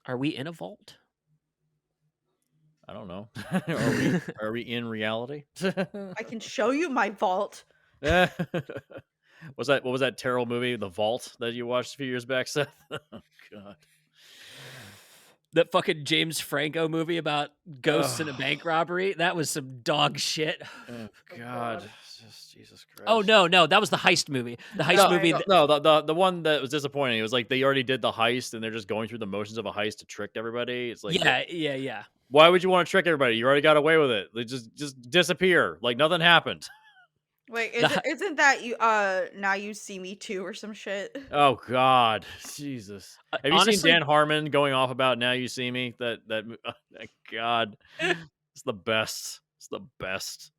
Are we in a vault? I don't know. Are we in reality? I can show you my vault. Was that what was that terrible movie, The Vault, that you watched a few years back, Seth? Oh god. That fucking James Franco movie about ghosts in a Oh, bank robbery? That was some dog shit. oh Oh god. god. Just Jesus Oh, Christ. no, that was the heist movie. The heist No, movie Right. no, that no, the one that was disappointing. It was like they already did the heist and they're just going through the motions of a heist to trick everybody. It's like, what? yeah. Why would you want to trick everybody? You already got away with it. They just disappear like nothing happened. Wait, The hi isn't that you Now You See Me Too or some shit? Oh god, Jesus. Have you seen honestly, Dan Harmon going off about Now You See Me? That God, it's the best. It's the best.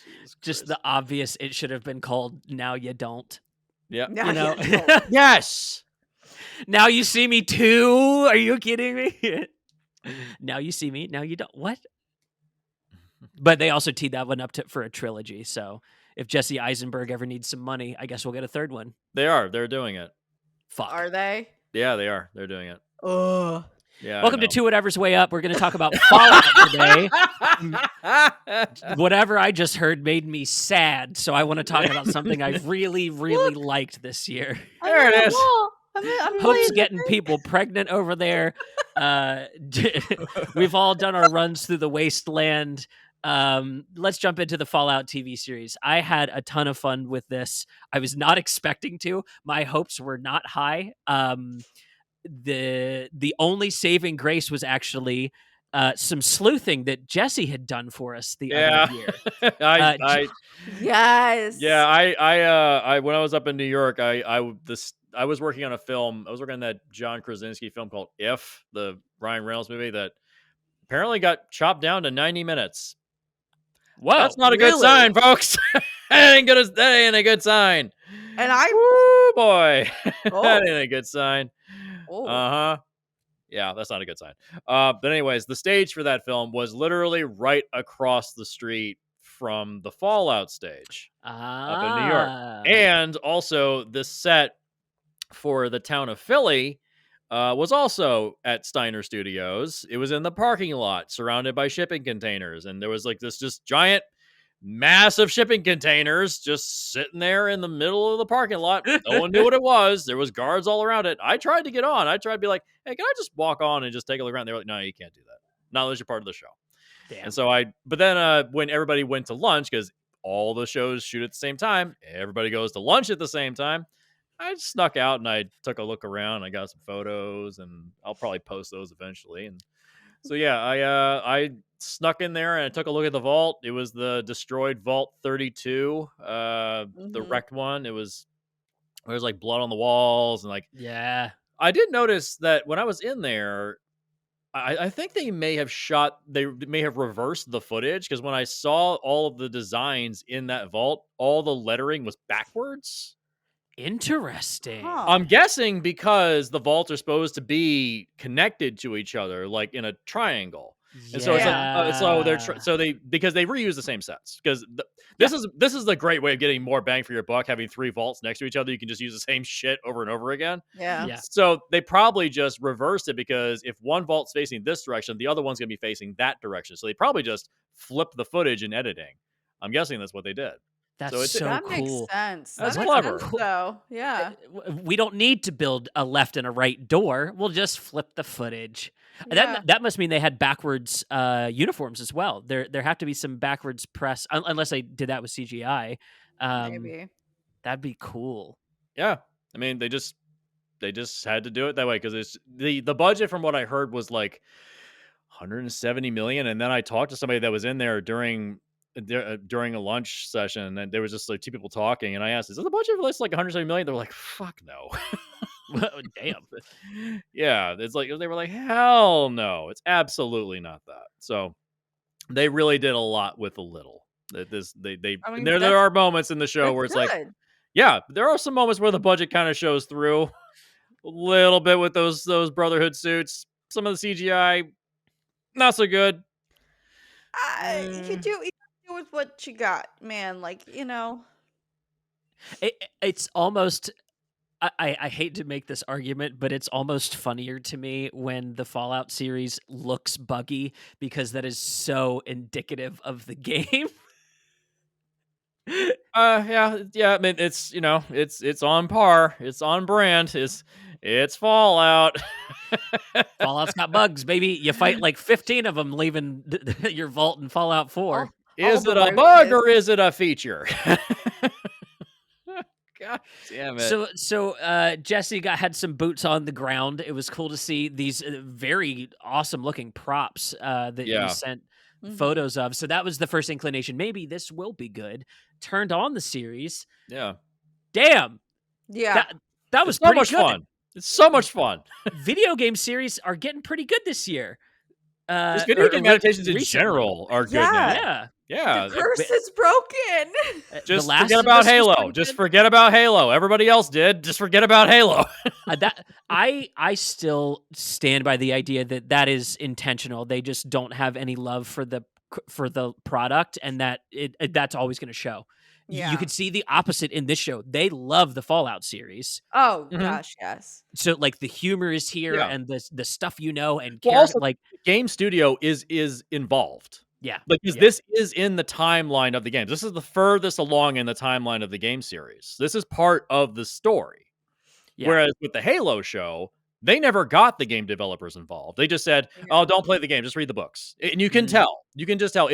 Jesus just Christ. the obvious it should have been called Now You Don't, Yeah. Now you know? you don't. Yes. Now You See Me Too? Are you kidding me? Now You See Me, now you don't. What? But they also teed that one up for a trilogy, so if Jesse Eisenberg ever needs some money, I guess we'll get a third one. They are. They're doing it. Fuck. Are they? Yeah, they are. They're doing it. Ugh. Yeah. Welcome to Two Whatever's Way Up. We're going to talk about Fallout today. Whatever I just heard made me sad, so I want to talk about something I really, really liked this year. There it is. I'm Hope's lazy. getting people pregnant over there. We've all done our runs through the wasteland. Let's jump into the Fallout TV series. I had a ton of fun with this. I was not expecting to. My hopes were not high. The only saving grace was actually some sleuthing that Jesse had done for us the Yeah. other year. I Yes. Yeah, I when I was up in New York, I was working on a film. I was working on that John Krasinski film called If, the Ryan Reynolds movie that apparently got chopped down to 90 minutes. Whoa, That's not a good really? sign, folks. That ain't a good sign. And I Woo, boy. Oh. That ain't a good sign. Oh. Uh-huh. Yeah, that's not a good sign. But anyways, the stage for that film was literally right across the street from the Fallout stage up in New York. And also the set for the town of Philly was also at Steiner Studios. It was in the parking lot surrounded by shipping containers. And there was like this just giant, massive shipping containers just sitting there in the middle of the parking lot. No one knew what it was. There was guards all around it. I tried to get on. I tried to be like, hey, can I just walk on and just take a look around? They were like, no, you can't do that. Not unless you're part of the show. Damn. And so but then when everybody went to lunch, because all the shows shoot at the same time, everybody goes to lunch at the same time. I snuck out and I took a look around. I got some photos, and I'll probably post those eventually. And so yeah, I snuck in there and I took a look at the vault. It was the destroyed Vault 32, the Mhm. wrecked one. There was like blood on the walls, and like Yeah. I did notice that when I was in there, I think they may have reversed the footage, because when I saw all of the designs in that vault, all the lettering was backwards. Interesting. Huh. I'm guessing because the vaults are supposed to be connected to each other, like in a triangle. And so it's like, so because they reuse the same sets, because this is the great way of getting more bang for your buck, having three vaults next to each other. You can just use the same shit over and over again. Yeah. Yeah. So they probably just reversed it, because if one vault's facing this direction, the other one's going to be facing that direction. So they probably just flipped the footage in editing. I'm guessing that's what they did. That's So it's- so That cool. makes sense. That's That makes clever. sense, though. Yeah. We don't need to build a left and a right door. We'll just flip the footage. Yeah. That must mean they had backwards uniforms as well. There have to be some backwards press, unless they did that with CGI. Maybe. That'd be cool. Yeah, I mean they just had to do it that way, because it's the budget, from what I heard, was like 170 million. And then I talked to somebody that was in there during a lunch session, and there was just like two people talking, and I asked, is the budget for this like 170 million? They're like, fuck no. Damn. Yeah, it's like they were like, hell no, it's absolutely not that. So they really did a lot with a little. I mean, there that's- are moments in the show where it's like, good. yeah, there are some moments where the budget kind of shows through a little bit with those Brotherhood suits. Some of the CGI, not so good. You do with what you got, man. Like, It's almost I hate to make this argument, but it's almost funnier to me when the Fallout series looks buggy because that is so indicative of the game. Yeah. I mean, it's it's on par. It's on brand. It's Fallout. Fallout's got bugs, baby. You fight like 15 of them leaving your vault in Fallout 4. Is it a bug or is it a feature? God damn it. So Jesse had some boots on the ground. It was cool to see these very awesome looking props that you sent photos of. So that was the first inclination. Maybe this will be good. Turned on the series. Yeah. Damn. Yeah. That was so pretty much good. Fun. It's so much fun. Video game series are getting pretty good this year. Just video game adaptations in general are good now. Yeah. The curse is broken. Just forget about Halo. Just forget about Halo. Everybody else did. Just forget about Halo. I still stand by the idea that is intentional. They just don't have any love for the product, and that's always going to show. Yeah. You could see the opposite in this show. They love the Fallout series. Oh gosh, yes. So like the humor is here, and the stuff and also, like the game studio is involved. Yeah, because this is in the timeline of the games. This is the furthest along in the timeline of the game series. This is part of the story. Yeah. Whereas with the Halo show, they never got the game developers involved. They just said, "Oh, don't play the game, just read the books." And you can tell. You can just tell.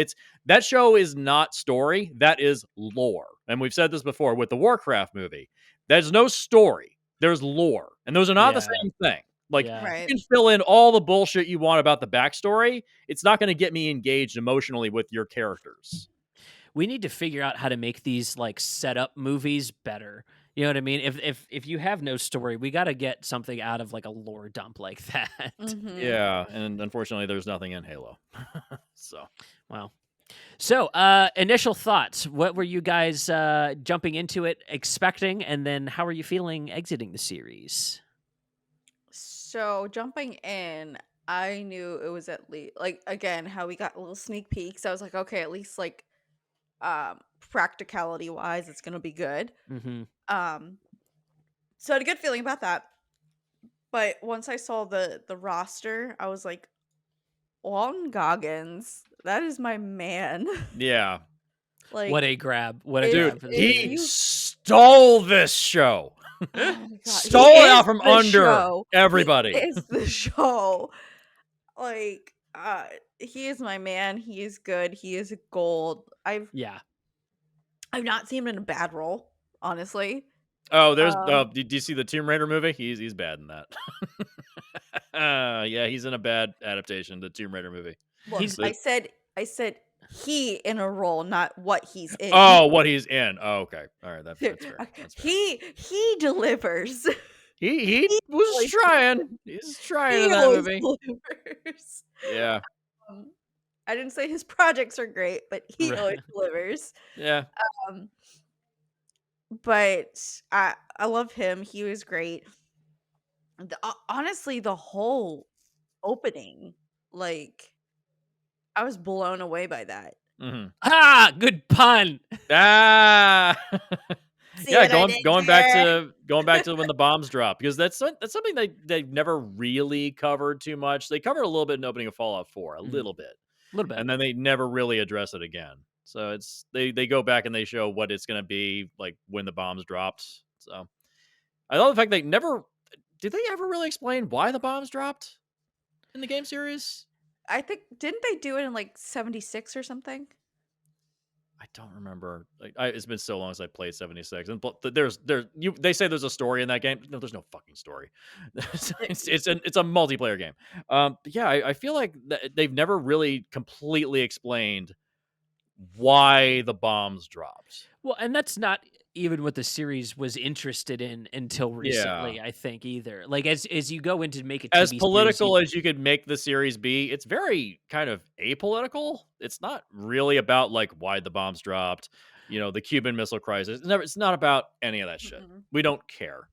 That show is not story. That is lore. And we've said this before with the Warcraft movie. There's no story. There's lore, and those are not the same thing. Like, you can fill in all the bullshit you want about the backstory. It's not going to get me engaged emotionally with your characters. We need to figure out how to make these like setup movies better. You know what I mean? If you have no story, we got to get something out of like a lore dump like that. Yeah, and unfortunately, there's nothing in Halo. So, wow. So, initial thoughts. What were you guys jumping into it expecting, and then how are you feeling exiting the series? So jumping in, I knew it was at least like again how we got little sneak peeks. I was like, okay, at least like practicality wise, it's gonna be good. So I had a good feeling about that. But once I saw the roster, I was like, Walton Goggins, that is my man. Yeah. Like, what a grab! What a grab! He stole this show. Oh stole it out from under everybody. He is the show. Like, he is my man. He is good. He is gold. I've not seen him in a bad role, honestly. Oh, there's. Did you see the Tomb Raider movie? He's bad in that. Yeah, he's in a bad adaptation, the Tomb Raider movie. Well, I said he in a role, not what he's in. Oh, what he's in. Oh, okay. All right, that's fair. That's fair. He delivers. He was trying. He's trying in that movie. Delivers. Yeah. I didn't say his projects are great, but he always delivers. Yeah. But I love him. He was great. Honestly, the whole opening, like, I was blown away by that. Good pun. Yeah, going back to when the bombs drop, because that's something they never really covered too much. They covered a little bit in opening of Fallout 4, a little bit, and then they never really address it again. So it's they go back and they show what it's going to be like when the bombs dropped. So I love the fact they never did they ever really explain why the bombs dropped in the game series. I think didn't they do it in like 76 or something? I don't remember. Like, it's been so long since I played 76, and they say there's a story in that game. No, there's no fucking story. it's a multiplayer game. Yeah, I feel like they've never really completely explained why the bombs dropped. Well, and that's not even what the series was interested in until recently, I think, either. Like, as you go into make it as political as you could make the series be, it's very kind of apolitical. It's not really about like why the bombs dropped, the Cuban Missile Crisis. It's not about any of that shit. We don't care.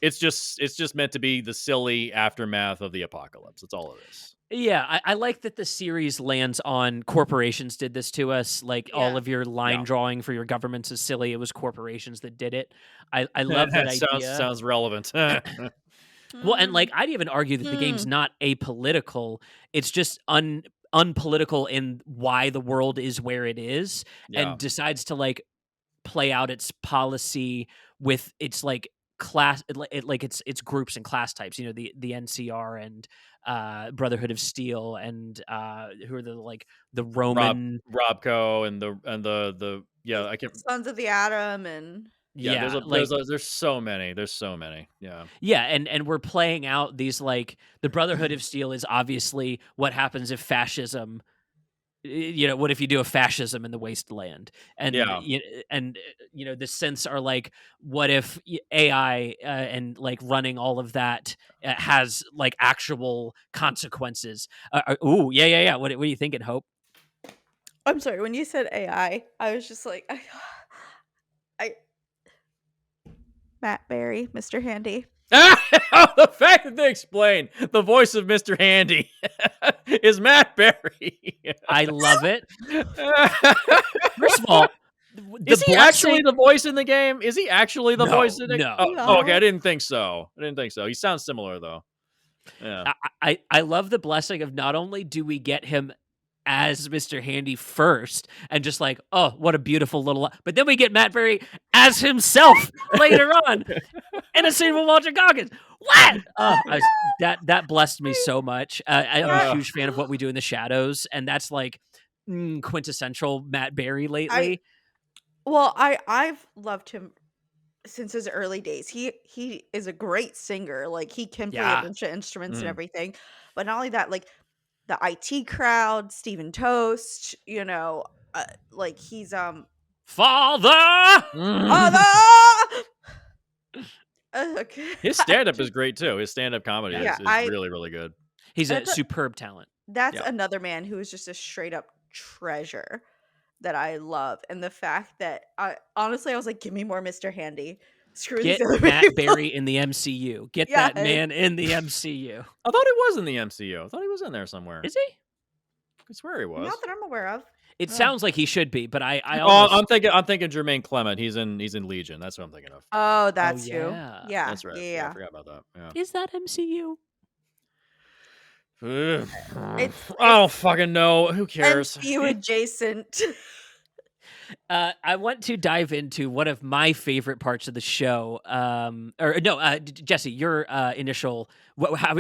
It's just meant to be the silly aftermath of the apocalypse. That's all it is. Yeah, I like that the series lands on corporations did this to us. Like all of your line drawing for your governments is silly. It was corporations that did it. I love that idea. Sounds relevant. Well, and like I'd even argue that the game's not apolitical. It's just unpolitical in why the world is where it is, and decides to like play out its policy with its like class, its groups and class types. You know, the NCR and Brotherhood of Steel and who are the Roman Robco and the I can't Sons of the Atom and there's so many. There's so many. Yeah, and we're playing out these like the Brotherhood of Steel is obviously what happens if fascism. You know, what if you do a fascism in the wasteland? And the synths are like, what if AI and like running all of that has like actual consequences? What are you thinking, Hope? I'm sorry, when you said AI, I was just like, I Matt Berry, Mr. Handy. The fact that they explain the voice of Mr. Handy is Matt Berry. I love it. First of all, is he actually the voice in the game? Is he actually the voice in the game? No. Okay, I didn't think so. He sounds similar though. Yeah. I love the blessing of not only do we get him as Mr. Handy first and just like, oh, what a beautiful little, but then we get Matt Berry as himself later on in a scene with Walton Goggins. What? That blessed me so much. I'm a huge fan of What We Do in the Shadows, and that's like quintessential Matt Berry lately. I've loved him since his early days. He is a great singer. Like he can play a bunch of instruments and everything. But not only that, like the IT Crowd, Stephen Toast, you know, like he's Father. Okay. His stand-up is great too. His stand-up comedy is really, really good. He's a superb talent. That's another man who is just a straight up treasure that I love. And the fact that I was like, give me more Mr. Handy. Screw Get these other Matt people. Berry in the MCU. Get that man in the MCU. I thought he was in the MCU. I thought he was in there somewhere. Is he? I swear he was. Not that I'm aware of. It sounds like he should be, but I'm thinking Jermaine Clement. He's in Legion. That's what I'm thinking of. Oh, that's who. Yeah, that's right. Yeah, I forgot about that. Yeah. Is that MCU? I don't fucking know. Who cares? MCU adjacent. I want to dive into one of my favorite parts of the show. Jesse, your initial.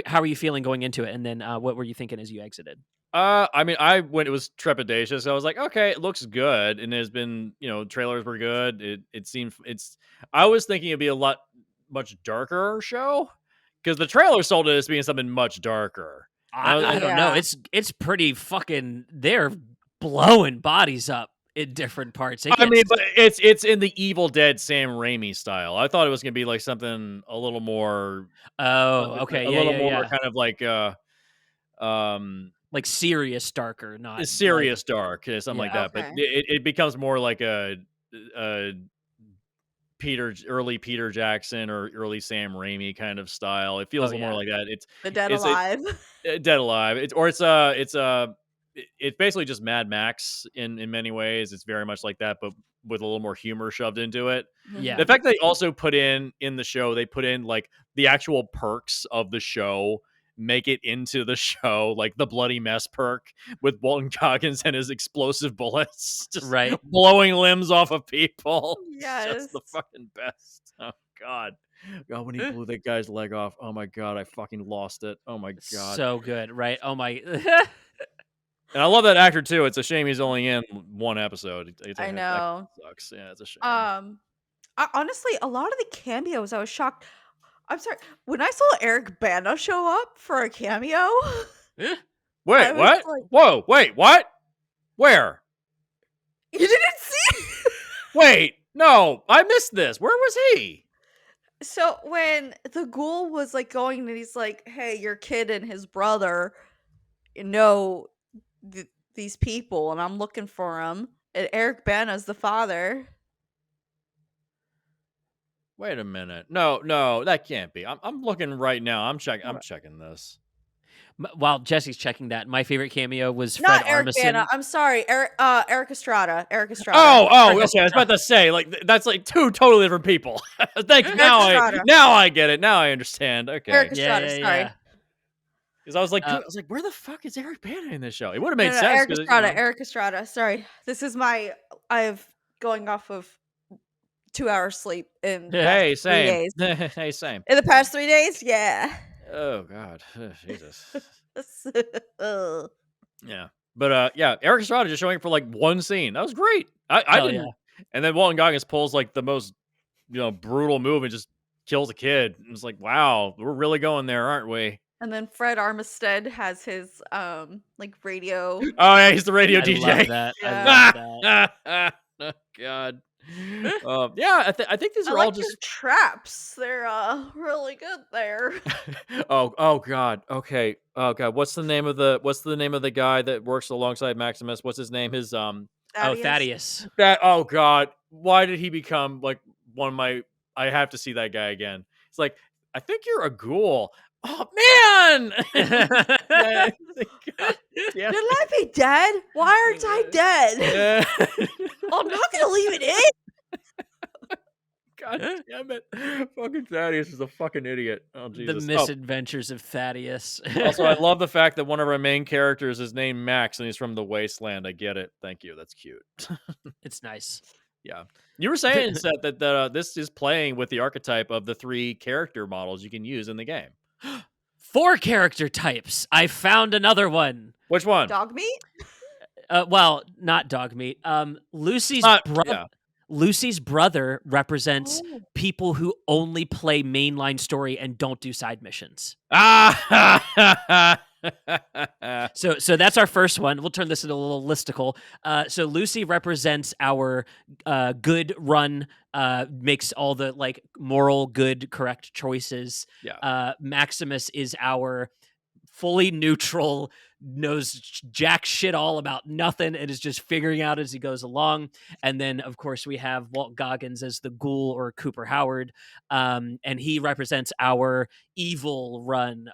How are you feeling going into it, and then what were you thinking as you exited? I mean, when it was trepidatious, I was like, okay, it looks good, and there's been, trailers were good. I was thinking it'd be a much darker show because the trailer sold it as being something much darker. I don't know. It's pretty fucking. They're blowing bodies up in different parts. But it's in the Evil Dead Sam Raimi style. I thought it was gonna be like something a little more. Oh, okay, a little more kind of like serious darker, not serious dark, something like that. Okay. But it becomes more like a early Peter Jackson or early Sam Raimi kind of style. It feels more like that. It's The Dead Alive. Dead Alive. It's basically just Mad Max in many ways. It's very much like that, but with a little more humor shoved into it. Yeah. The fact they also put in the show, they put in like the actual perks of the show, make it into the show, like the bloody mess perk with Walton Goggins and his explosive bullets, just blowing limbs off of people. Yes. That's the fucking best. Oh God. God, when he blew that guy's leg off, oh my God, I fucking lost it. Oh my God. So good, right? Oh my. And I love that actor too. It's a shame he's only in one episode. I know. That sucks. Yeah, it's a shame. Honestly, a lot of the cameos, I was shocked. I'm sorry. When I saw Eric Bana show up for a cameo. Wait, what? Like, whoa, wait, what? Where? You didn't see? Wait, no, I missed this. Where was he? So when the ghoul was like going and he's like, hey, your kid and his brother know these people and I'm looking for them. And Eric Bana's the father. Wait a minute. No, that can't be. I'm looking right now. I'm checking this. While Jesse's checking that, my favorite cameo was Fred Not Eric Armisen. Bana. I'm sorry, Eric Estrada. Eric Estrada. Oh, okay. I was about to say, like, that's like two totally different people. Thank you. Now I get it. Now I understand. Okay. Eric Estrada. Sorry. Because I was like, where the fuck is Eric Bana in this show? It would have made sense. Eric Estrada. Sorry, this is I've going off of 2 hours sleep in the past 3 days. Hey, same. In the past 3 days, yeah. Oh God, Jesus. Yeah, but Eric Estrada just showing up for like one scene. That was great. I didn't. Yeah. And then Walton Goggins pulls like the most brutal move and just kills a kid. It's like, wow, we're really going there, aren't we? And then Fred Armisen has his like radio. Oh yeah, he's the radio DJ. Love that. I love that. Oh God. Yeah, I think these are all just traps. They're really good there. oh God. Okay. Oh God. What's the name of the guy that works alongside Maximus? What's his name? His Thaddeus. Oh God. Why did he become like one of my? I have to see that guy again. It's like, I think you're a ghoul. Oh man! God, yeah. Should I be dead? Why aren't I dead? I'm not gonna leave it in. God damn it! Fucking Thaddeus is a fucking idiot. Oh Jesus! The misadventures of Thaddeus. Also, I love the fact that one of our main characters is named Max and he's from the Wasteland. I get it. Thank you. That's cute. It's nice. Yeah. You were saying, Seth, that this is playing with the archetype of the 3 character models you can use in the game. 4 character types. I found another one. Which one? Dog meat? Well, not dog meat. Lucy's brother represents people who only play mainline story and don't do side missions. So that's our first one. We'll turn this into a little listicle. So Lucy represents our good run, makes all the like moral, good, correct choices. Yeah. Maximus is our fully neutral, knows jack shit all about nothing and is just figuring out as he goes along. And then, of course, we have Walt Goggins as the ghoul or Cooper Howard, and he represents our evil run.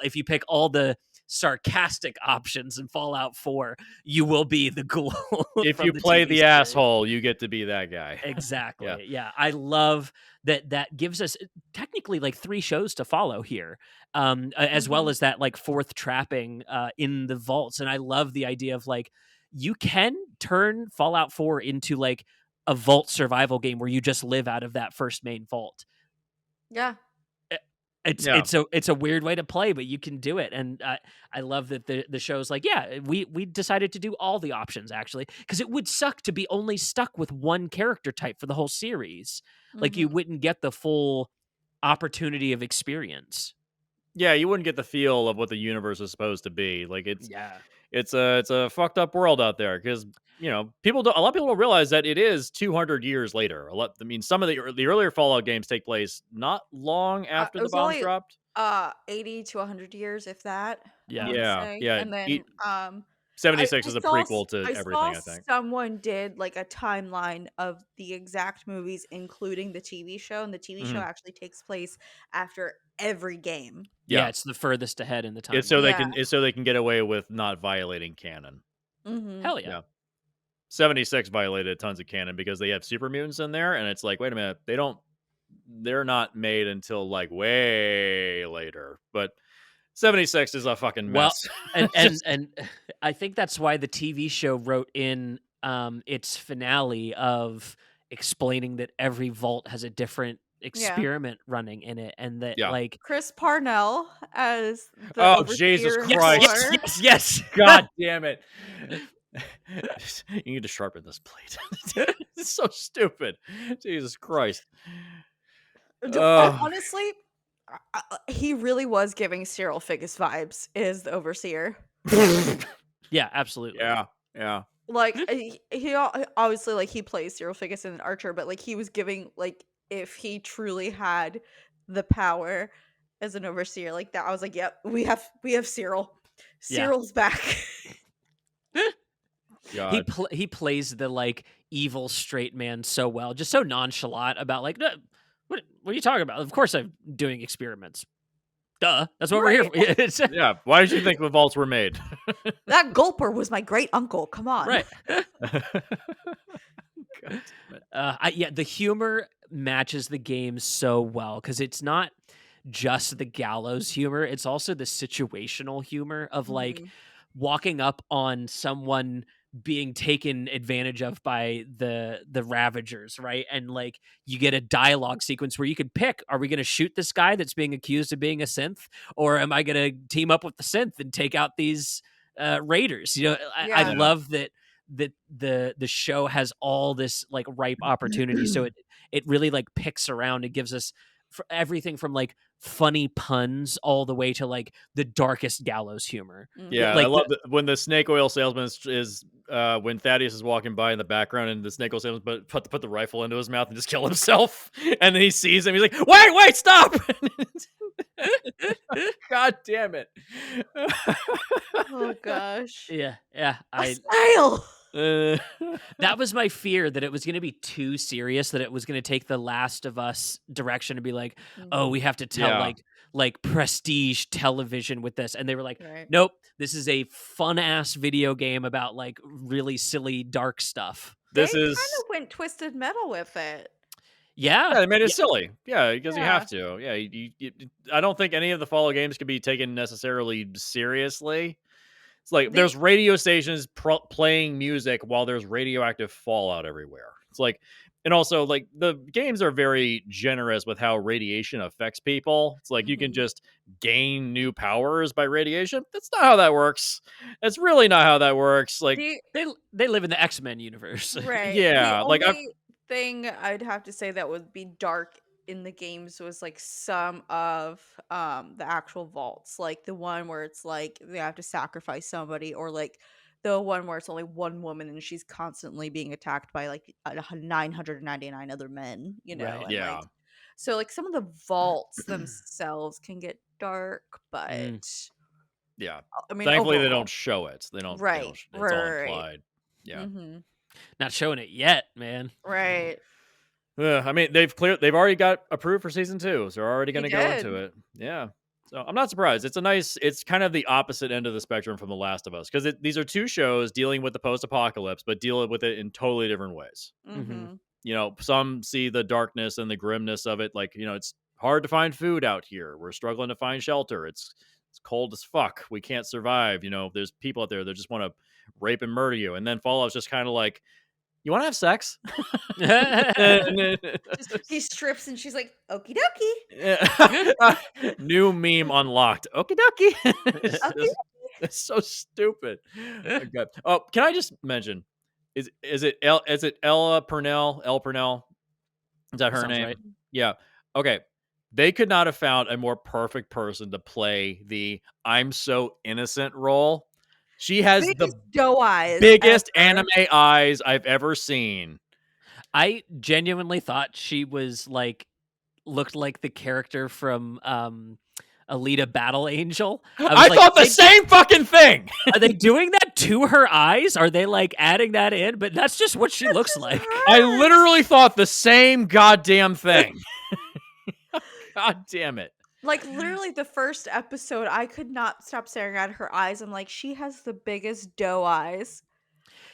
If you pick all the sarcastic options in Fallout 4, you will be the ghoul. If you play the asshole, you get to be that guy. Exactly. Yeah. I love that gives us technically like 3 shows to follow here, as well as that like 4th trapping in the vaults. And I love the idea of like, you can turn Fallout 4 into like a vault survival game where you just live out of that first main vault. Yeah. It's a weird way to play, but you can do it. And I love that the show's like, yeah, we decided to do all the options actually, because it would suck to be only stuck with one character type for the whole series. Like you wouldn't get the full opportunity of experience. Yeah, you wouldn't get the feel of what the universe is supposed to be. Like it's a fucked up world out there because a lot of people don't realize that it is 200 years later. I mean, some of the earlier Fallout games take place not long after the bombs dropped. 80 to 100 years, if that. Yeah. And then 76 is a prequel to everything, I think. Someone did like a timeline of the exact movies, including the TV show, and the TV show actually takes place after every game. Yeah, it's the furthest ahead in the time. It's so they can get away with not violating canon. Hell yeah. 76 violated tons of canon because they have super mutants in there, and it's like, wait a minute, they're not made until like way later. But 76 is a fucking mess. Well, and I think that's why the TV show wrote in its finale of explaining that every vault has a different experiment running in it, and that like Chris Parnell as the Jesus Christ. Yes. God damn it. You need to sharpen this plate. It's so stupid. Jesus Christ. Honestly, he really was giving Cyril Figgis vibes as the Overseer. Yeah, absolutely. Yeah. Like he obviously like he plays Cyril Figgis in Archer, but like he was giving like if he truly had the power as an Overseer like that, I was like, yep, we have Cyril. Cyril's back. He plays the like evil straight man so well, just so nonchalant about like, What are you talking about? Of course I'm doing experiments. Duh. That's what we're here for. Yeah. Why did you think the vaults were made? That gulper was my great uncle. Come on. Right. The humor matches the game so well because it's not just the gallows humor, it's also the situational humor of like walking up on someone being taken advantage of by the Ravagers, right? And like you get a dialogue sequence where you can pick, are we going to shoot this guy that's being accused of being a synth, or am I going to team up with the synth and take out these raiders? You know, I love that the show has all this like ripe opportunity, so it really like picks around and gives us everything from like funny puns all the way to like the darkest gallows humor. Yeah, like I love when the snake oil salesman is when Thaddeus is walking by in the background and the snake oil salesman put the rifle into his mouth and just kill himself, and then he sees him, he's like, wait, stop! God damn it! Oh gosh. Yeah. Snail. That was my fear, that it was going to be too serious, that it was going to take the Last of Us direction and be like, oh, we have to tell like prestige television with this, and they were like, nope, this is a fun ass video game about like really silly dark stuff. They kind of went Twisted Metal with it. Yeah, I mean, it's silly. Yeah, because you have to. Yeah, I don't think any of the Fallout games can be taken necessarily seriously. It's like there's radio stations playing music while there's radioactive fallout everywhere. It's like, and also like the games are very generous with how radiation affects people. It's like you can just gain new powers by radiation. That's not how that works. That's really not how that works. Like they live in the X-Men universe, right? Yeah, the only thing I'd have to say that would be dark in the games was like some of the actual vaults, like the one where it's like they have to sacrifice somebody, or like the one where it's only one woman and she's constantly being attacked by like 999 other men, you know. Right. And Yeah. like, so like some of the vaults themselves can get dark, but yeah, I mean, thankfully overall, they don't show it. They don't. Right. It's all implied. Yeah. Not showing it yet, man. Right. I mean, they've already got approved for season 2, so they're already going to go into it. Yeah. So I'm not surprised. It's kind of the opposite end of the spectrum from The Last of Us, because these are two shows dealing with the post-apocalypse, but deal with it in totally different ways. You know, some see the darkness and the grimness of it. Like, you know, it's hard to find food out here. We're struggling to find shelter. It's cold as fuck. We can't survive. You know, there's people out there that just want to rape and murder you. And then Fallout's just kind of like, you want to have sex? He strips and she's like, okie dokie. New meme unlocked. Okie dokie. It's so stupid. Oh, can I just mention? Is it Ella Purnell? Elle Purnell? Is that her name? Right. Yeah. Okay. They could not have found a more perfect person to play the "I'm so innocent" role. She has the doe eyes, biggest anime eyes I've ever seen. I genuinely thought she was like, looked like the character from Alita Battle Angel. I thought the same fucking thing. Are they doing that to her eyes? Are they like adding that in? But that's just what she looks like. I literally thought the same goddamn thing. God damn it. Like, literally, the first episode, I could not stop staring at her eyes. I'm like, she has the biggest doe eyes.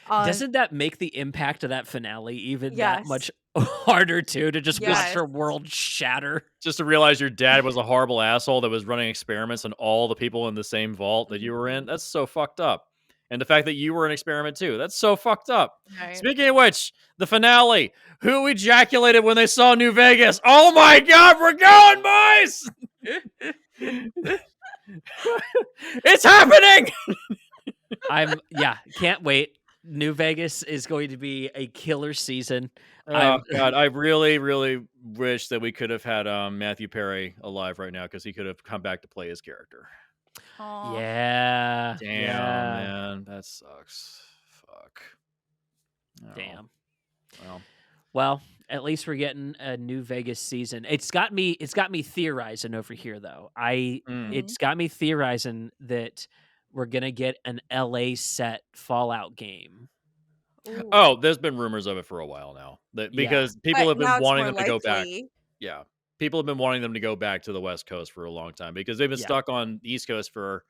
Doesn't that make the impact of that finale even that much harder, too, to just watch her world shatter? Just to realize your dad was a horrible asshole that was running experiments on all the people in the same vault that you were in? That's so fucked up. And the fact that you were an experiment, too. That's so fucked up. Right. Speaking of which, the finale. Who ejaculated when they saw New Vegas? Oh, my God, we're going, boys! It's happening. Can't wait. New Vegas is going to be a killer season. Oh God, I really, really wish that we could have had Matthew Perry alive right now, because he could have come back to play his character. Aww. Yeah. Damn, man, that sucks. Fuck. Oh. Damn. Well, at least we're getting a New Vegas season. It's got me theorizing over here, though. It's got me theorizing that we're gonna get an LA set Fallout game. Ooh. Oh, there's been rumors of it for a while now. Because people have been wanting them to go back. Yeah. People have been wanting them to go back to the West Coast for a long time because they've been stuck on the East Coast for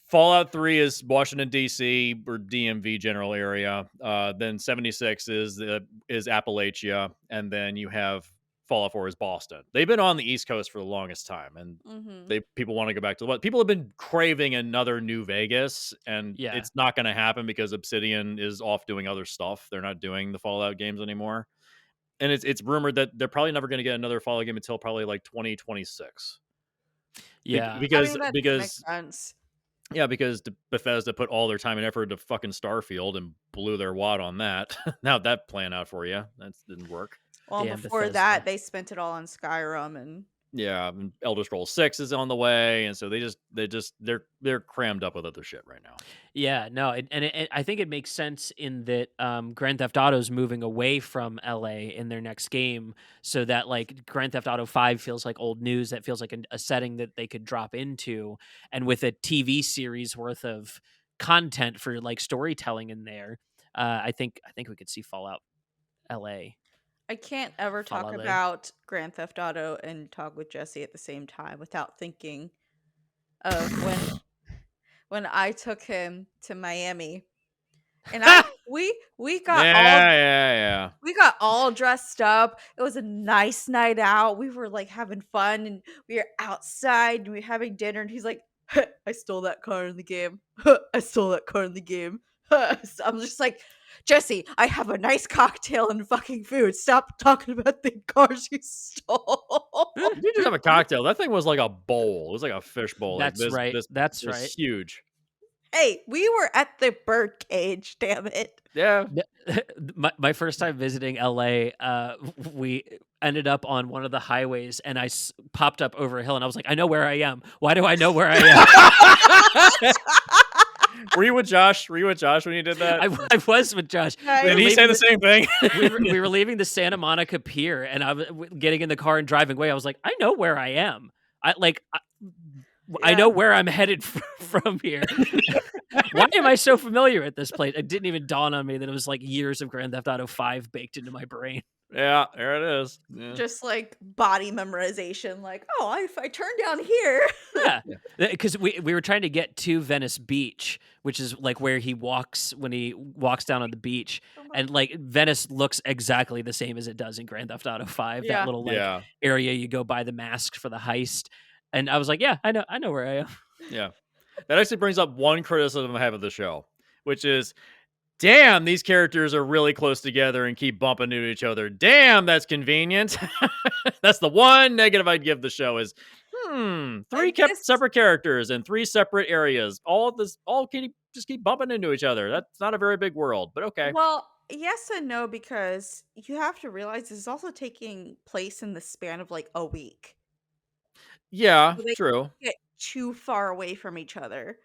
Fallout 3 is Washington D.C. or DMV general area. Then 76 is Appalachia, and then you have Fallout 4 is Boston. They've been on the East Coast for the longest time, and people want to go back to what people have been craving another New Vegas, and it's not going to happen because Obsidian is off doing other stuff. They're not doing the Fallout games anymore. And it's rumored that they're probably never going to get another Fallout game until probably like 2026. Yeah, because makes sense. Yeah, because Bethesda put all their time and effort into fucking Starfield and blew their wad on that. Now that plan out for you, that didn't work. Well, before that, they spent it all on Skyrim and and Elder Scrolls 6 is on the way, and so they're crammed up with other shit right now. Yeah, no, and I think it makes sense in that Grand Theft Auto's moving away from LA in their next game, so that like Grand Theft Auto 5 feels like old news. That feels like a setting that they could drop into, and with a TV series worth of content for like storytelling in there, I think we could see Fallout LA. I can't ever talk about Grand Theft Auto and talk with Jesse at the same time without thinking of when I took him to Miami, and we got we got all dressed up. It was a nice night out. We were like having fun, and we were outside and we were having dinner. And he's like, "I stole that car in the game. I stole that car in the game." So I'm just like, Jesse, I have a nice cocktail and fucking food. Stop talking about the cars you stole. You did just have a cocktail. That thing was like a bowl. It was like a fish bowl. That's right. That's right. Huge. Hey, we were at the birdcage. Damn it. Yeah. My first time visiting LA, we ended up on one of the highways, and I popped up over a hill, and I was like, I know where I am. Why do I know where I am? Were you with Josh? When you did that? I was with Josh. Did he say the same thing? we were leaving the Santa Monica Pier, and I was getting in the car and driving away. I was like, I know where I am. I know where I'm headed from here. Why am I so familiar at this place? It didn't even dawn on me that it was like years of Grand Theft Auto 5 baked into my brain. Yeah, there it is. Yeah. Just like body memorization, like, oh, if I turn down here. Yeah, because we were trying to get to Venice Beach, which is like where he walks when he walks down on the beach, and like Venice looks exactly the same as it does in Grand Theft Auto 5. That little area you go buy the masks for the heist, and I was like, yeah, I know where I am. Yeah, that actually brings up one criticism I have of the show, which is, damn, these characters are really close together and keep bumping into each other. Damn, that's convenient. That's the one negative I'd give the show is, three separate characters in 3 separate areas. All can just keep bumping into each other. That's not a very big world, but okay. Well, yes and no, because you have to realize this is also taking place in the span of like a week. Yeah, So they true. Get too far away from each other.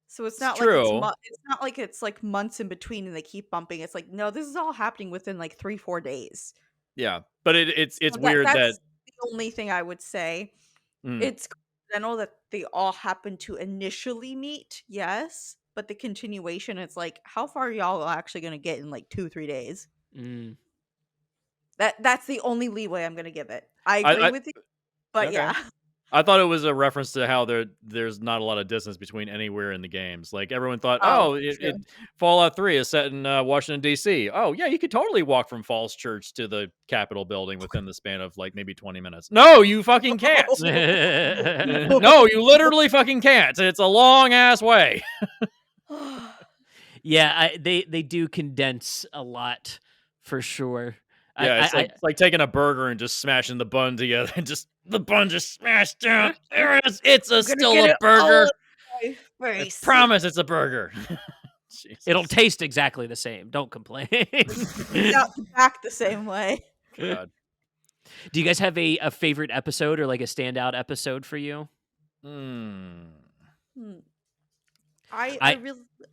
So it's not true. like it's not like it's like months in between and they keep bumping. It's like, no, this is all happening within like 3-4 days. Yeah, but it's So weird that's that the only thing I would say. It's coincidental that they all happen to initially meet, yes, but the continuation, it's like, how far are y'all actually going to get in like 2-3 days? That's the only leeway I'm going to give it. I agree with you, but okay. yeah. I thought it was a reference to how there's not a lot of distance between anywhere in the games. Like everyone thought, Fallout 3 is set in Washington D.C. Oh yeah, you could totally walk from Falls Church to the Capitol building within the span of like maybe 20 minutes. No, you fucking can't. No, you literally fucking can't. It's a long ass way. Yeah, they do condense a lot for sure. Yeah, it's like taking a burger and just smashing the bun together and just the bun just smashed down. There it is. It's still a burger. I promise it's a burger. It'll taste exactly the same. Don't complain. Not back the same way. God. Do you guys have a favorite episode or like a standout episode for you? I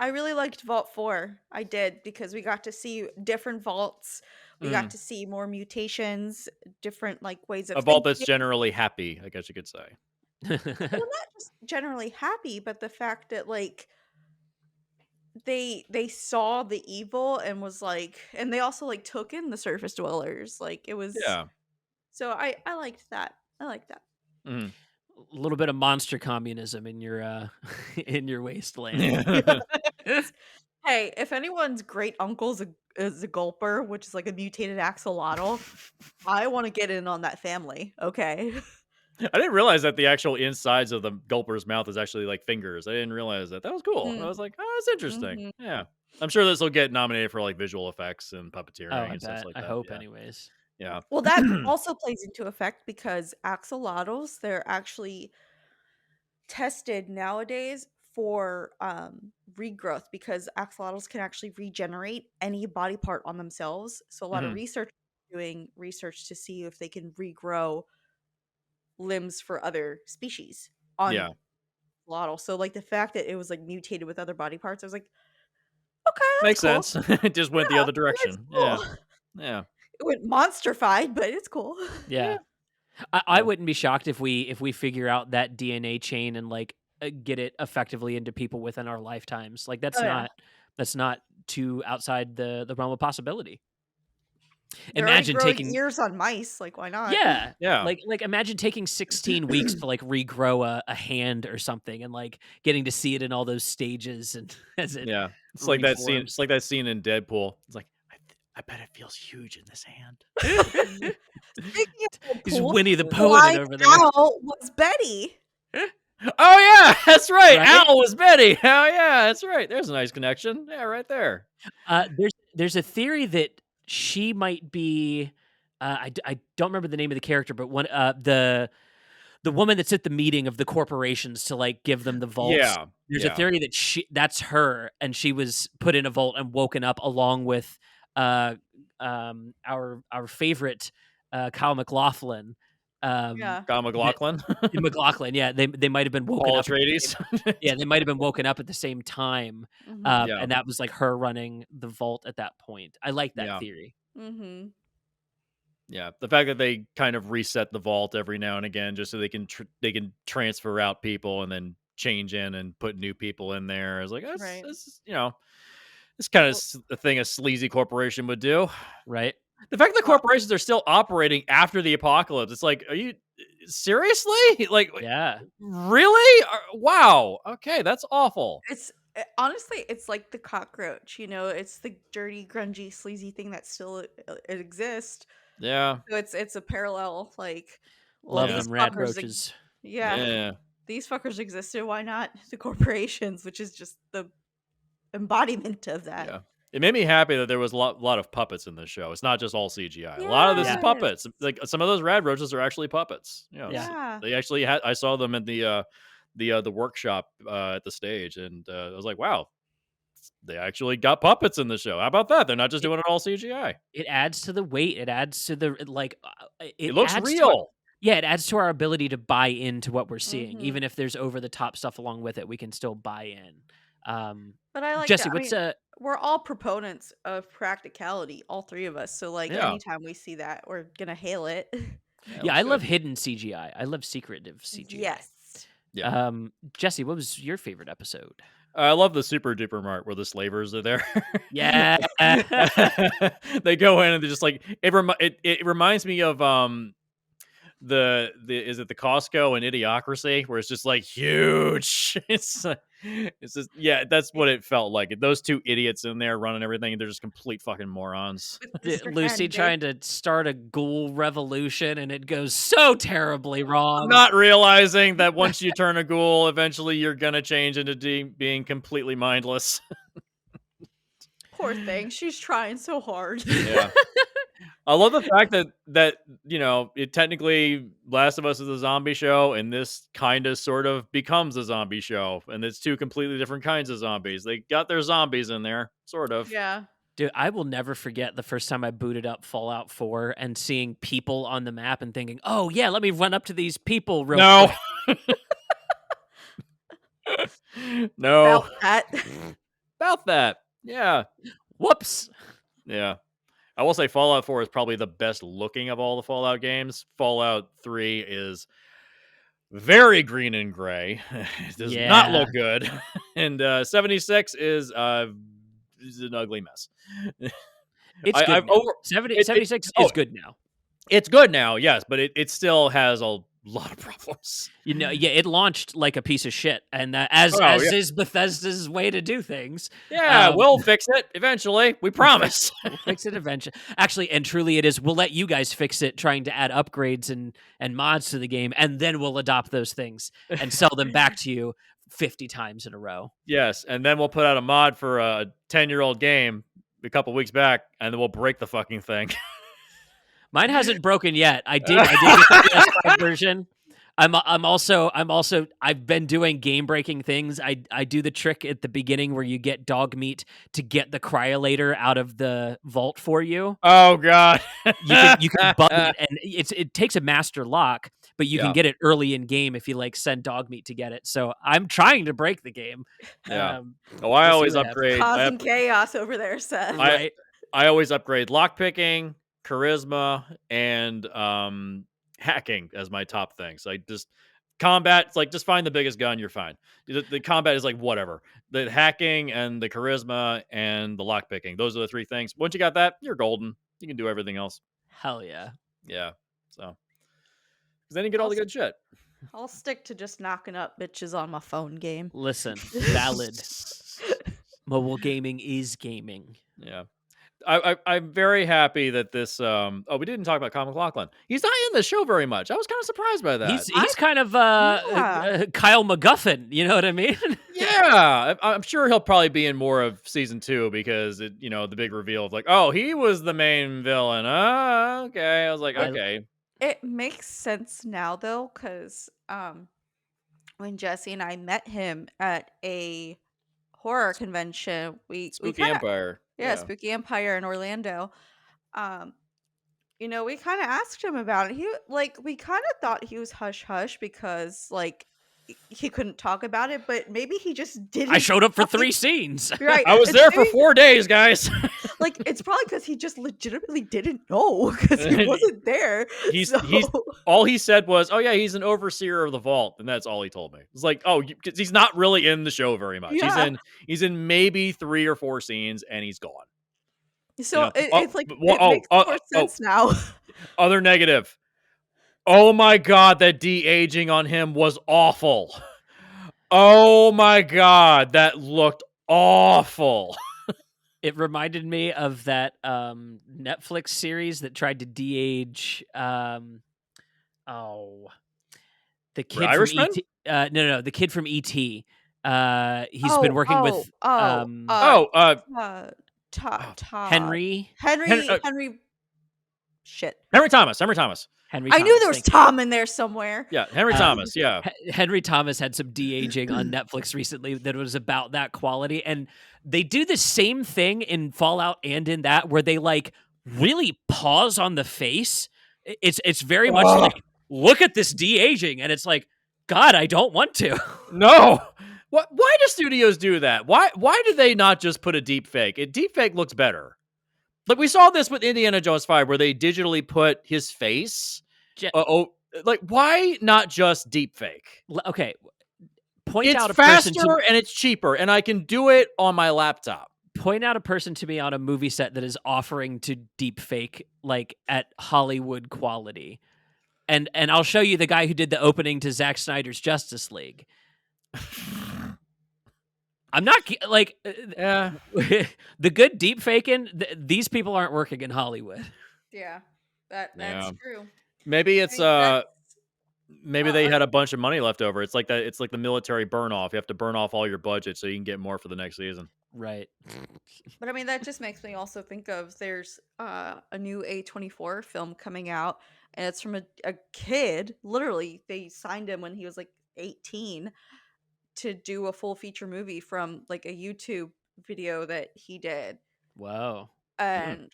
really liked Vault 4. I did, because we got to see different vaults. We got to see more mutations, different like ways of a vault that's generally happy, I guess you could say. Well, not just generally happy, but the fact that like they saw the evil and was like, and they also like took in the surface dwellers. Like it was So I liked that. I liked that. Mhm. A little bit of monster communism in your in your wasteland. Yes. Hey, if anyone's great uncle's is a gulper, which is like a mutated axolotl, I want to get in on that family. Okay. I didn't realize that the actual insides of the gulper's mouth is actually like fingers. I didn't realize that. That was cool. I Mm, was like, oh, that's interesting. mhm. Yeah. I'm sure this will get nominated for like visual effects and Oh, puppeteering I and stuff bet. like I that. hope, Yeah. anyways. Yeah. Well, that also plays into effect because axolotls, they're actually tested nowadays for regrowth because axolotls can actually regenerate any body part on themselves. So a lot of Mhm. research doing research to see if they can regrow limbs for other species on Yeah. axolotl. So like the fact that it was like mutated with other body parts, I was like, okay, that's Makes cool. sense. It just went the Yeah, other that's direction. Yeah. cool. Yeah. It went monsterfied, but it's cool. Yeah. Yeah. I Yeah. wouldn't be shocked if we figure out that DNA chain and like get it effectively into people within our lifetimes. Like Oh yeah. that's not too outside the realm of possibility. They're already Imagine growing taking ears on mice, like why not? yeah, Yeah. like imagine taking 16 weeks to like regrow a hand or something and like getting to see it in all those stages and as it Yeah. It's like that scene. reforms. It's like that scene in Deadpool. It's like, I bet it feels huge in this hand. Speaking of He's Deadpool, Winnie the Pooh Blind over there. Owl was Betty. Oh yeah, that's right. Right? Al was Betty. Oh yeah, that's right. There's a nice connection. Yeah, right there. There's a theory that she might be. I don't remember the name of the character, but one the woman that's at the meeting of the corporations to like give them the vaults. Yeah. There's a Yeah. theory that that's her, and she was put in a vault and woken up along with our favorite Kyle MacLachlan. Yeah. Kyle MacLachlan. McLaughlin, yeah, they might have been woken Paul up. Atreides. Yeah, they might have been woken up at the same time, Mhm. Yeah. and that was like her running the vault at that point. I like that Yeah. theory. Mhm. Yeah, the fact that they kind of reset the vault every now and again, just so they can transfer out people and then change in and put new people in there. I was like, Right. that's this kind of Well, a thing a sleazy corporation would do. Right? The fact that well, corporations are still operating after the apocalypse, it's like, are you seriously? Like, Yeah. really? Wow. Okay, that's awful. honestly, it's like the cockroach. It's the dirty, grungy, sleazy thing that still it exists. Yeah. So it's a parallel. Like, well, Love Yeah. these them rat fuckers. roaches. Yeah, Yeah. these fuckers existed. Why not the corporations, which is just the embodiment of that? Yeah. It made me happy that there was a lot of puppets in this show. It's not just all CGI. A lot of this is Yeah. puppets. Like some of those rad roaches are actually puppets. You know, Yeah. Yeah. they actually had. I saw them at the workshop at the stage, and I was like, wow, they actually got puppets in the show. How about that? They're not just doing it all CGI. It adds to the weight. It adds to the like. It looks adds to real. yeah, it adds to our ability to buy into what we're seeing, Mhm. even if there's over the top stuff along with it. We can still buy in. But I like Jesse, that. I what's mean, we're all proponents of practicality, all three of us. So like Yeah. anytime we see that, we're gonna hail it. Yeah, Yeah, I looks love good. hidden CGI. I love secretive CGI. Yes. Yeah. Jesse, what was your favorite episode? I love the super duper mart where the slavers are there. Yeah. They go in and they're just like it reminds me of the is it the Costco and Idiocracy where it's just like huge. It's just that's what it felt like. Those two idiots in there running everything, they're just complete fucking morons. With Mr. Lucy Handy. trying to start a ghoul revolution and it goes so terribly wrong. Not realizing that once you turn a ghoul, eventually you're gonna change into being completely mindless. Poor thing. She's trying so hard. Yeah. I love the fact that it technically Last of Us is a zombie show, and this kind of sort of becomes a zombie show, and it's two completely different kinds of zombies. They got their zombies in there, sort of. Yeah. Dude, I will never forget the first time I booted up Fallout 4 and seeing people on the map and thinking, "Oh yeah, let me run up to these people real No, quick." no, About that. about that. Yeah, Whoops. yeah. I will say Fallout 4 is probably the best looking of all the Fallout games. Fallout 3 is very green and gray. It does not look good. And 76 is an ugly mess. It's good. I've now. over 76 is good now. It's good now, yes, but it still has a lot of problems. It launched like a piece of shit, and as is Bethesda's way to do things. Yeah, we'll fix it eventually. We promise. We'll fix it eventually. Actually, and truly it is. We'll let you guys fix it, trying to add upgrades and mods to the game, and then we'll adopt those things and sell them back to you 50 times in a row. Yes, and then we'll put out a mod for a 10-year-old game a couple weeks back, and then we'll break the fucking thing. Mine hasn't broken yet. I did get the PS5 version. I've been doing game breaking things. I do the trick at the beginning where you get dog meat to get the cryolator out of the vault for you. Oh god. You can bug it, and it takes a master lock, but you can get it early in game if you like send dog meat to get it. So I'm trying to break the game. Yeah. I always upgrade. Causing chaos over there, Seth. I always upgrade lockpicking, charisma, and hacking as my top things. I just combat. It's like just find the biggest gun, you're fine. The combat is like whatever. The hacking and the charisma and the lockpicking. Those are the three things. Once you got that, you're golden. You can do everything else. Hell yeah. Yeah. So, because then you get all the good shit. I'll stick to just knocking up bitches on my phone game. Listen, valid. Mobile gaming is gaming. Yeah. I'm very happy that this. We didn't talk about Kyle MacLachlan. He's not in the show very much. I was kind of surprised by that. He's kind of Kyle MacGuffin. You know what I mean? Yeah, I'm sure he'll probably be in more of season 2 because the big reveal of like, oh, he was the main villain. Okay. I was like, okay. It makes sense now though, because when Jesse and I met him at a horror convention, Spooky Empire. Yeah, Spooky Empire in Orlando. We kind of asked him about it. We kind of thought he was hush hush because he couldn't talk about it, but maybe he just didn't. I showed up for 3 scenes. Right. I was there for 4 days, guys. It's probably because he just legitimately didn't know because he wasn't there. He's all he said was, "Oh yeah, he's an overseer of the vault," and that's all he told me. It's like, oh, because he's not really in the show very much. Yeah. He's in maybe 3 or 4 scenes, and he's gone. So it's like it makes more sense now. Other negative. Oh my god, that de-aging on him was awful. Oh my god, that looked awful. It reminded me of that Netflix series that tried to de-age the kid Irishman? from E.T. No, the kid from E.T. He's been working with Henry. Shit. Henry Thomas. I knew there was Tom in there somewhere. Yeah, Henry Thomas. Yeah, Henry Thomas had some de-aging on Netflix recently that was about that quality, and they do the same thing in Fallout and in that where they really pause on the face. It's very much like, look at this de-aging, and it's like, God, I don't want to. No. Why do studios do that? Why do they not just put a deep fake? A deep fake looks better. Like we saw this with Indiana Jones 5 where they digitally put his face. Why not just deep fake? Okay. It's faster and it's cheaper and I can do it on my laptop. Point out a person to me on a movie set that is offering to deep fake at Hollywood quality. And I'll show you the guy who did the opening to Zack Snyder's Justice League. I'm not the good deep faking. These people aren't working in Hollywood. Yeah, that's true. Maybe it's maybe they had a bunch of money left over. It's like that. It's like the military burn off. You have to burn off all your budget so you can get more for the next season. Right. But I mean, that just makes me also think of there's a new A24 film coming out, and it's from a kid. Literally, they signed him when he was 18. To do a full feature movie from a YouTube video that he did. Wow. And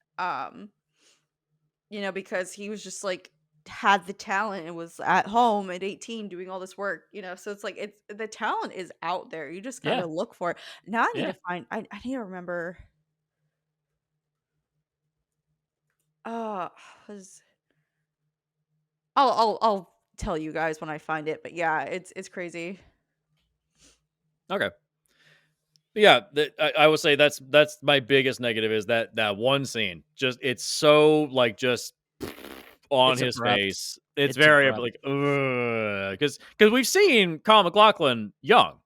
because he was just had the talent and was at home at 18 doing all this work, so it's the talent is out there. You just gotta look for it. Now I need to find I need to remember I'll tell you guys when I find it, but yeah, it's crazy. Okay. Yeah, I would say that's my biggest negative is that one scene. Just it's so just on It's his abrupt. face. It's It's very abrupt. like, because we've seen Kyle MacLachlan young.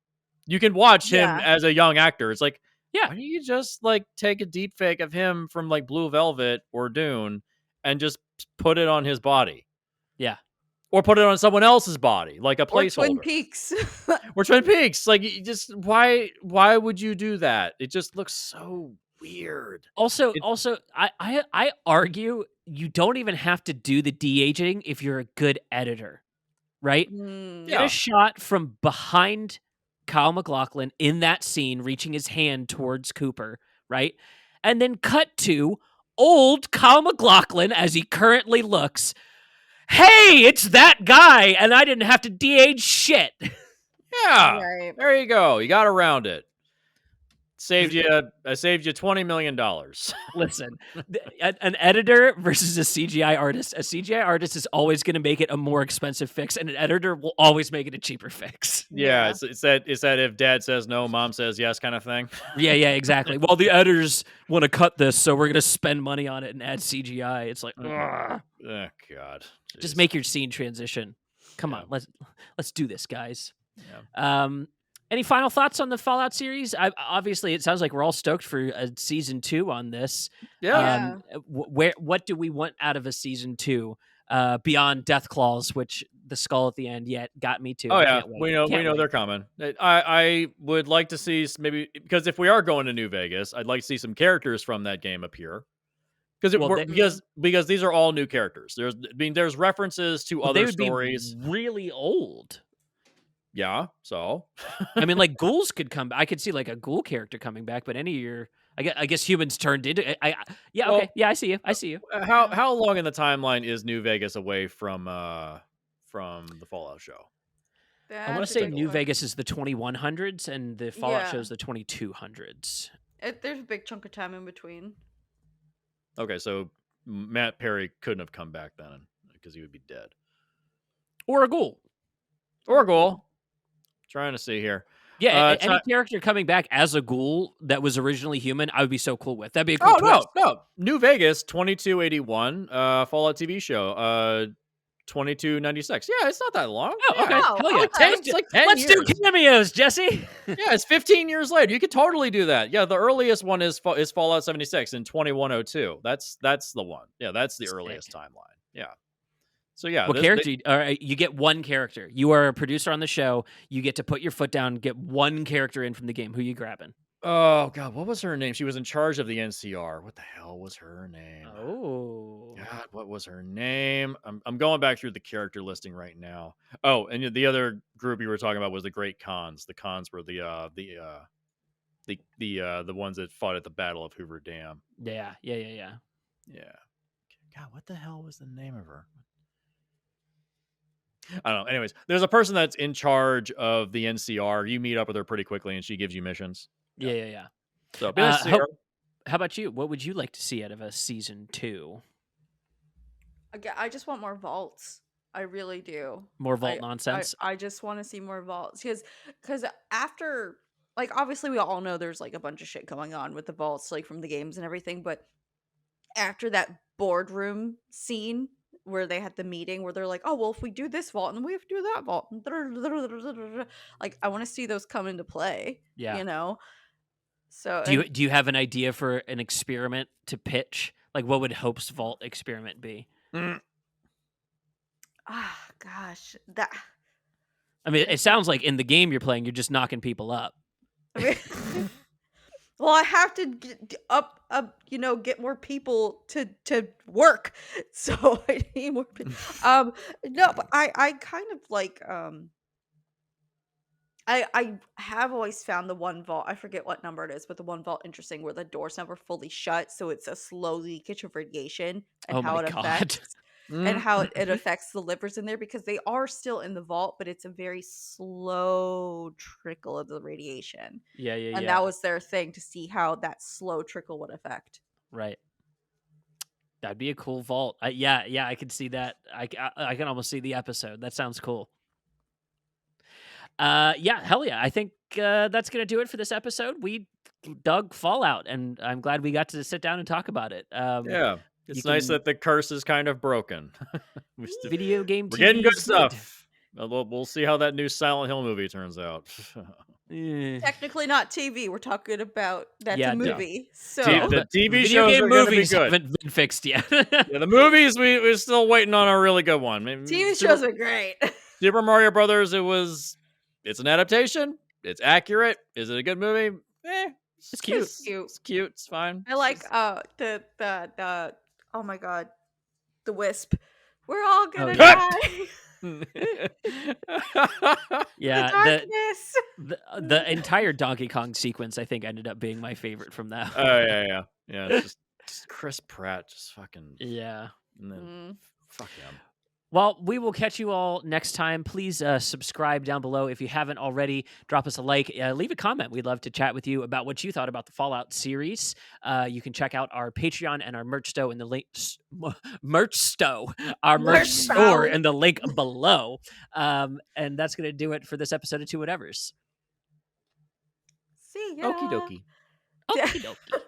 You can watch him Yeah. as a young actor. It's like, Yeah. why don't you just like take a deep fake of him from like Blue Velvet or Dune and just put it on his body? Yeah. Or put it on someone else's body, like a Or Twin placeholder. Peaks. Or Twin Peaks. Like, you just why would you do that? It just looks so weird. Also, It- also, I argue you don't even have to do the de-aging if you're a good editor, right? Mm. Get Yeah. a shot from behind Kyle MacLachlan in that scene, reaching his hand towards Cooper, right? And then cut to old Kyle MacLachlan as he currently looks. Hey, it's that guy, and I didn't have to de-age shit. Yeah. Right. There you go. You got around it. Saved you $20 million. Listen, an editor versus a CGI artist. A CGI artist is always going to make it a more expensive fix, and an editor will always make it a cheaper fix. Yeah, it's that if dad says no, mom says yes kind of thing. Yeah, exactly. Well, the editors want to cut this, so we're going to spend money on it and add CGI. It's like, ugh. Oh God. Just Jeez. make your scene transition. Come Yeah. on, let's do this, guys. Yeah. Any final thoughts on the Fallout series? Obviously, it sounds like we're all stoked for a season 2 on this. Yeah. What do we want out of a season 2 beyond Death Claws, which the skull at the end yet got me too. Oh I yeah, can't wait. we know Can't wait. they're coming. I would like to see maybe, because if we are going to New Vegas, I'd like to see some characters from that game appear. Because these are all new characters. There's references to other they would stories. Be really old. Yeah, so I mean, like ghouls could come. I could see like a ghoul character coming back, but any of your, I guess humans turned into. Okay, yeah, I see you. How long in the timeline is New Vegas away from the Fallout show? I want to say New Vegas is the 2100s, and the Fallout show is the 2200s. There's a big chunk of time in between. Okay, so Matt Perry couldn't have come back then because he would be dead. Or a ghoul. Trying to see here. Yeah, any character coming back as a ghoul that was originally human, I would be so cool with. That'd be a cool twist. No. New Vegas, 2281, Fallout TV show, 2296. Yeah, it's not that long. Oh, okay. Wow. Hell yeah. It's like 10 Let's years. do cameos, Jesse. Yeah, it's 15 years later. You could totally do that. Yeah, the earliest one is Fallout 76 in 2102. That's the one. Yeah, that's the earliest timeline. Yeah. So yeah, what character? All right, you get one character. You are a producer on the show. You get to put your foot down, get one character in from the game. Who you grabbing? Oh God, what was her name? She was in charge of the NCR. What the hell was her name? Oh God, what was her name? I'm going back through the character listing right now. Oh, and the other group you were talking about was the Great Khans. The Khans were the ones that fought at the Battle of Hoover Dam. Yeah. Yeah. God, what the hell was the name of her? I don't know. Anyways, there's a person that's in charge of the NCR. You meet up with her pretty quickly, and she gives you missions. Yeah. So, nice to see her. How about you? What would you like to see out of a season 2? I just want more vaults. I really do. More vault nonsense. I just want to see more vaults because after, like, obviously we all know there's like a bunch of shit going on with the vaults, like from the games and everything, but after that boardroom scene where they had the meeting where they're like, oh well, if we do this vault and then we have to do that vault, like I want to see those come into play. Yeah. You know. So do you have an idea for an experiment to pitch? Like, what would Hope's vault experiment be? Gosh, I mean, it sounds like in the game you're playing, you're just knocking people up. Well, I have to get more people to work, so I need more people. No, but I kind of like I have always found the one vault, I forget what number it is, but the one vault interesting where the door's never fully shut, so it's a slow leakage of radiation and how it affects and how it affects the livers in there, because they are still in the vault, but it's a very slow trickle of the radiation. Yeah. And that was their thing, to see how that slow trickle would affect. Right. That'd be a cool vault. Yeah, I could see that. I can almost see the episode. That sounds cool. Yeah, hell yeah. I think that's going to do it for this episode. We dug Fallout, and I'm glad we got to sit down and talk about it. Yeah. It's nice that the curse is kind of broken. Video game TV we're getting good is stuff. We'll see how that new Silent Hill movie turns out. Technically not TV. We're talking about that's a movie. So the TV video shows game are gonna be movies good. haven't been fixed yet. Yeah, the movies we're still waiting on a really good one. TV shows are great. Super Mario Brothers. It's an adaptation. It's accurate. Is it a good movie? It's cute. It's cute. It's fine. I like the oh my god, the Wisp. We're all gonna die. Yeah, the entire Donkey Kong sequence I think ended up being my favorite from that. Oh yeah. It's just Chris Pratt, just fucking yeah. And then fuck him. Well, we will catch you all next time. Please subscribe down below if you haven't already. Drop us a like. Leave a comment. We'd love to chat with you about what you thought about the Fallout series. You can check out our Patreon and our merch store in the link. Merch store in the link below. And that's going to do it for this episode of Two Whatevers. See ya. Okie dokie. Okie dokie.